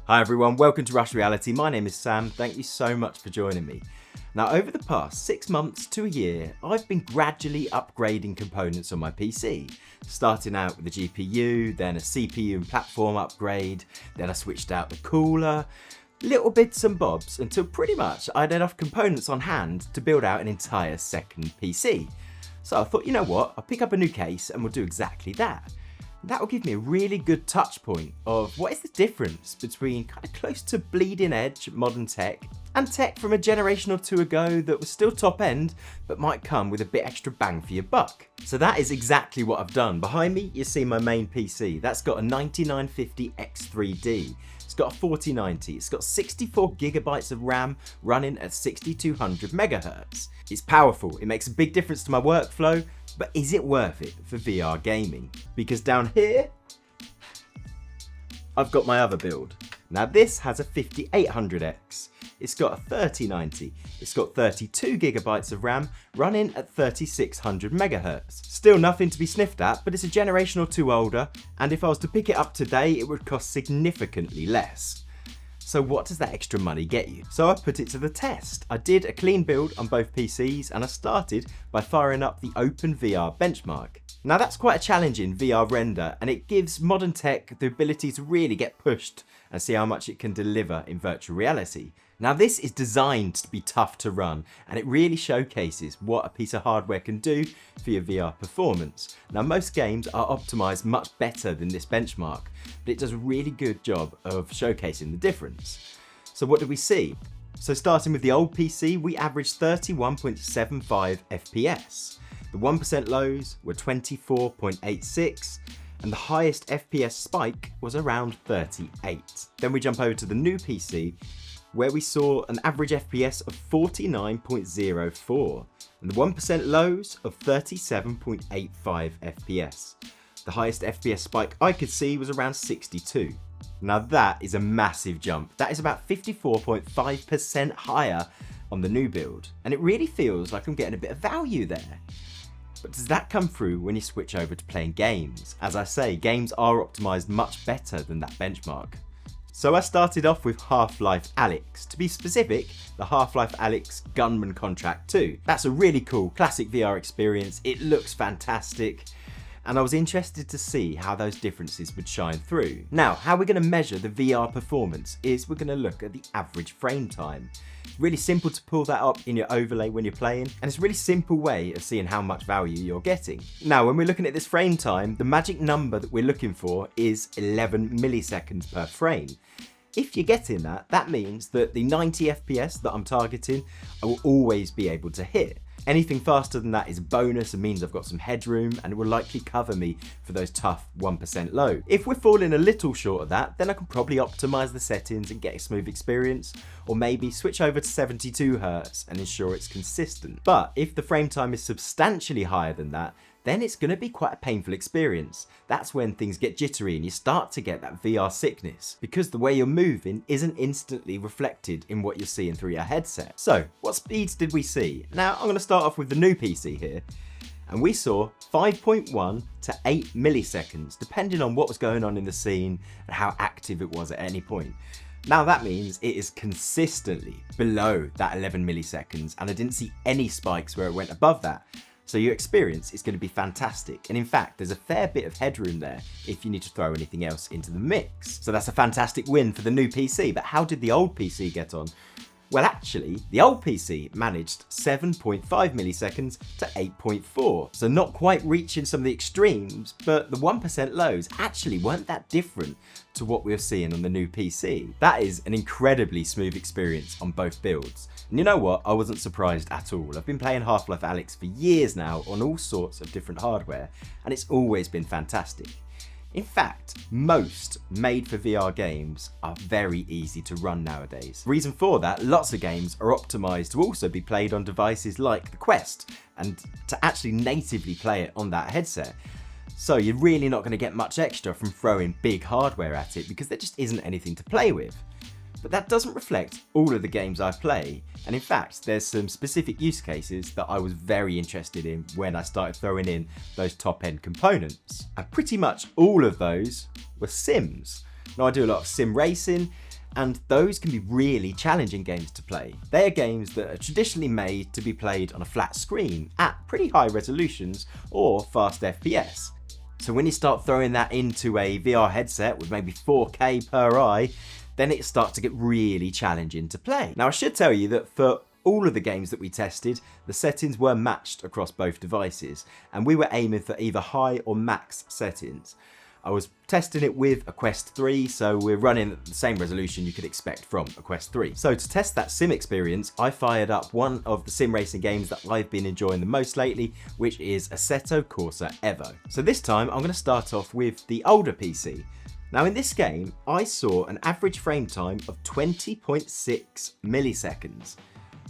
Hi everyone, welcome to Rush Reality. My name is Sam, thank you so much for joining me. Now over the past 6 months to a year, I've been gradually upgrading components on my PC. Starting out with a GPU, then a CPU and platform upgrade, then I switched out the cooler, little bits and bobs until pretty much I had enough components on hand to build out an entire second PC. So I thought, you know what, I'll pick up a new case and we'll do exactly that. That will give me a really good touch point of what is the difference between kind of close to bleeding edge modern tech and tech from a generation or two ago that was still top end but might come with a bit extra bang for your buck. So that is exactly what I've done. Behind me you see my main PC. That's got a 9950 X3D. It's got a 4090, it's got 64 gigabytes of RAM running at 6200 megahertz. It's powerful, it makes a big difference to my workflow, but is it worth it for VR gaming? Because down here, I've got my other build. Now this has a 5800X, it's got a 3090, it's got 32 gigabytes of RAM running at 3600 megahertz. Still nothing to be sniffed at, but it's a generation or two older, and if I was to pick it up today, it would cost significantly less. So what does that extra money get you? So I put it to the test. I did a clean build on both PCs and I started by firing up the OpenVR benchmark. Now that's quite a challenging VR render and it gives modern tech the ability to really get pushed and see how much it can deliver in virtual reality. Now this is designed to be tough to run and it really showcases what a piece of hardware can do for your VR performance. Now most games are optimized much better than this benchmark, but it does a really good job of showcasing the difference. So what do we see? So starting with the old PC, we averaged 31.75 FPS. The 1% lows were 24.86 and the highest FPS spike was around 38. Then we jump over to the new PC where we saw an average FPS of 49.04 and the 1% lows of 37.85 FPS. The highest FPS spike I could see was around 62. Now that is a massive jump. That is about 54.5% higher on the new build, and it really feels like I'm getting a bit of value there. But does that come through when you switch over to playing games? As I say, games are optimized much better than that benchmark. So I started off with Half-Life Alyx. To be specific, the Half-Life Alyx Gunman Contract 2. That's a really cool classic VR experience. It looks fantastic. And I was interested to see how those differences would shine through. Now, how we're going to measure the VR performance is we're going to look at the average frame time. Really simple to pull that up in your overlay when you're playing, and it's a really simple way of seeing how much value you're getting. Now, when we're looking at this frame time, the magic number that we're looking for is 11 milliseconds per frame. If you're getting that, that means that the 90 FPS that I'm targeting, I will always be able to hit. Anything faster than that is a bonus and means I've got some headroom and it will likely cover me for those tough 1% low. If we're falling a little short of that, then I can probably optimize the settings and get a smooth experience, or maybe switch over to 72 Hz and ensure it's consistent. But if the frame time is substantially higher than that, then it's going to be quite a painful experience. That's when things get jittery and you start to get that VR sickness because the way you're moving isn't instantly reflected in what you're seeing through your headset. So what speeds did we see? Now I'm going to start off with the new PC here, and we saw 5.1 to 8 milliseconds depending on what was going on in the scene and how active it was at any point. Now that means it is consistently below that 11 milliseconds and I didn't see any spikes where it went above that. So your experience is going to be fantastic. And in fact, there's a fair bit of headroom there if you need to throw anything else into the mix. So that's a fantastic win for the new PC. But how did the old PC get on? Well, actually, the old PC managed 7.5 milliseconds to 8.4. So not quite reaching some of the extremes, but the 1% lows actually weren't that different to what we were seeing on the new PC. That is an incredibly smooth experience on both builds. And you know what? I wasn't surprised at all. I've been playing Half-Life Alyx for years now on all sorts of different hardware, and it's always been fantastic. In fact, most made for VR games are very easy to run nowadays. Reason for that, lots of games are optimized to also be played on devices like the Quest and to actually natively play it on that headset. So you're really not going to get much extra from throwing big hardware at it because there just isn't anything to play with. But that doesn't reflect all of the games I play, and in fact there's some specific use cases that I was very interested in when I started throwing in those top end components. And pretty much all of those were sims. Now I do a lot of sim racing, and those can be really challenging games to play. They are games that are traditionally made to be played on a flat screen at pretty high resolutions or fast FPS. So when you start throwing that into a VR headset with maybe 4K per eye, then it starts to get really challenging to play. Now I should tell you that for all of the games that we tested, the settings were matched across both devices, and we were aiming for either high or max settings. I was testing it with a Quest 3, so we're running at the same resolution you could expect from a Quest 3. So to test that sim experience, I fired up one of the sim racing games that I've been enjoying the most lately, which is Assetto Corsa Evo. So this time I'm going to start off with the older PC. Now in this game, I saw an average frame time of 20.6 milliseconds.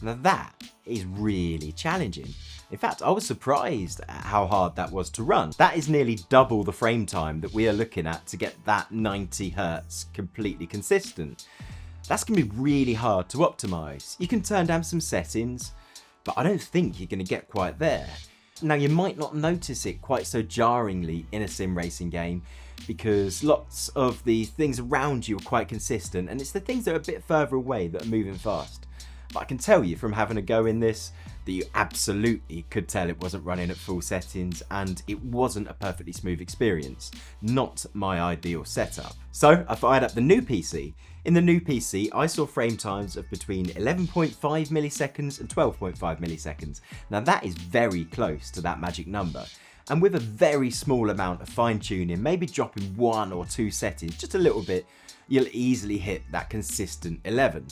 Now that is really challenging. In fact, I was surprised at how hard that was to run. That is nearly double the frame time that we are looking at to get that 90 Hz completely consistent. That's going to be really hard to optimize. You can turn down some settings, but I don't think you're going to get quite there. Now you might not notice it quite so jarringly in a sim racing game because lots of the things around you are quite consistent, and it's the things that are a bit further away that are moving fast. But I can tell you from having a go in this that you absolutely could tell it wasn't running at full settings and it wasn't a perfectly smooth experience. Not my ideal setup. So I fired up the new PC. In the new PC, I saw frame times of between 11.5 milliseconds and 12.5 milliseconds. Now that is very close to that magic number. And with a very small amount of fine tuning, maybe dropping 1 or 2 settings, just a little bit, you'll easily hit that consistent 11.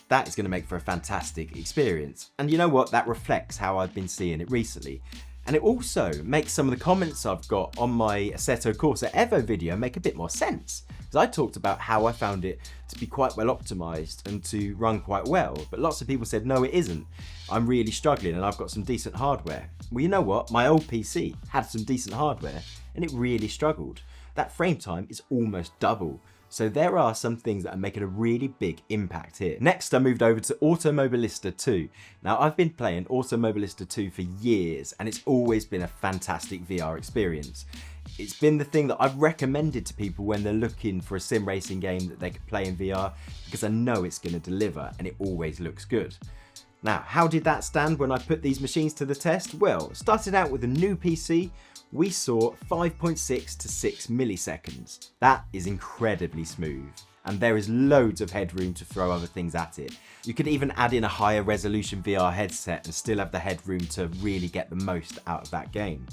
That is going to make for a fantastic experience. And you know what? That reflects how I've been seeing it recently. And it also makes some of the comments I've got on my Assetto Corsa Evo video make a bit more sense. Because I talked about how I found it to be quite well optimized and to run quite well, but lots of people said, no, it isn't. I'm really struggling and I've got some decent hardware. Well, you know what? My old PC had some decent hardware and it really struggled. That frame time is almost double. So there are some things that are making a really big impact here. Next, I moved over to Automobilista 2. Now, I've been playing Automobilista 2 for years, and it's always been a fantastic VR experience. It's been the thing that I've recommended to people when they're looking for a sim racing game that they could play in VR, because I know it's going to deliver, and it always looks good. Now, how did that stand when I put these machines to the test? Well, starting out with a new PC, we saw 5.6 to 6 milliseconds. That is incredibly smooth, and there is loads of headroom to throw other things at it. You could even add in a higher resolution VR headset and still have the headroom to really get the most out of that game.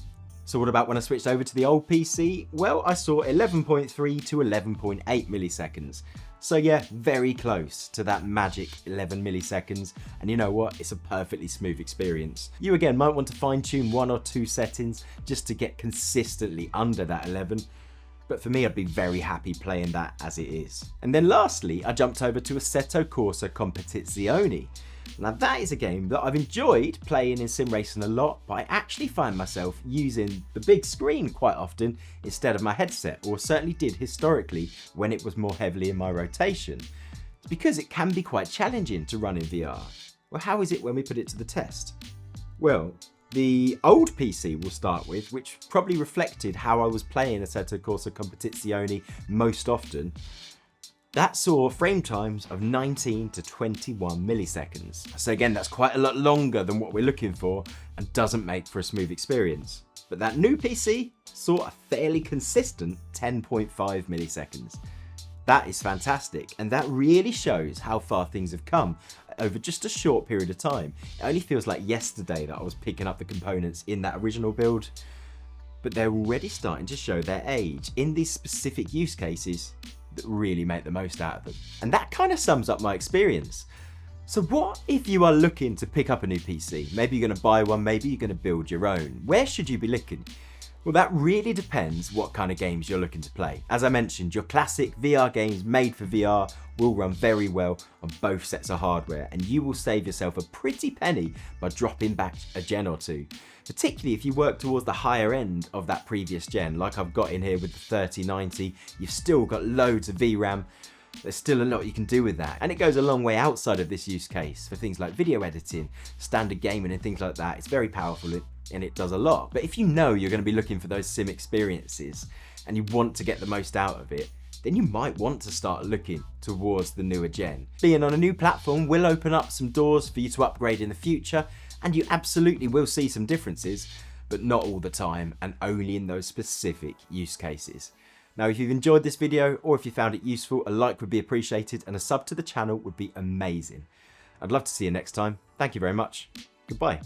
So what about when I switched over to the old PC? Well, I saw 11.3 to 11.8 milliseconds. So yeah, very close to that magic 11 milliseconds. And you know what? It's a perfectly smooth experience. You again might want to fine tune 1 or 2 settings just to get consistently under that 11. But for me, I'd be very happy playing that as it is. And then lastly, I jumped over to Assetto Corsa Competizione. Now that is a game that I've enjoyed playing in sim racing a lot, but I actually find myself using the big screen quite often instead of my headset, or certainly did historically when it was more heavily in my rotation. It's because it can be quite challenging to run in VR. Well, how is it when we put it to the test? Well, the old PC we'll start with, which probably reflected how I was playing Assetto Corsa Competizione most often. That saw frame times of 19 to 21 milliseconds. So again, that's quite a lot longer than what we're looking for and doesn't make for a smooth experience. But that new PC saw a fairly consistent 10.5 milliseconds. That is fantastic, and that really shows how far things have come over just a short period of time. It only feels like yesterday that I was picking up the components in that original build, but they're already starting to show their age in these specific use cases that really make the most out of them. And that kind of sums up my experience. So what if you are looking to pick up a new PC? Maybe you're going to buy one, maybe you're going to build your own. Where should you be looking? Well, that really depends what kind of games you're looking to play. As I mentioned, your classic VR games made for VR will run very well on both sets of hardware, and you will save yourself a pretty penny by dropping back a gen or two. Particularly if you work towards the higher end of that previous gen, like I've got in here with the 3090, you've still got loads of VRAM. There's still a lot you can do with that, and it goes a long way outside of this use case for things like video editing, standard gaming and things like that. It's very powerful and it does a lot. But if you know you're going to be looking for those sim experiences and you want to get the most out of it, then you might want to start looking towards the newer gen. Being on a new platform will open up some doors for you to upgrade in the future, and you absolutely will see some differences, but not all the time and only in those specific use cases. Now, if you've enjoyed this video or if you found it useful, a like would be appreciated and a sub to the channel would be amazing. I'd love to see you next time. Thank you very much. Goodbye.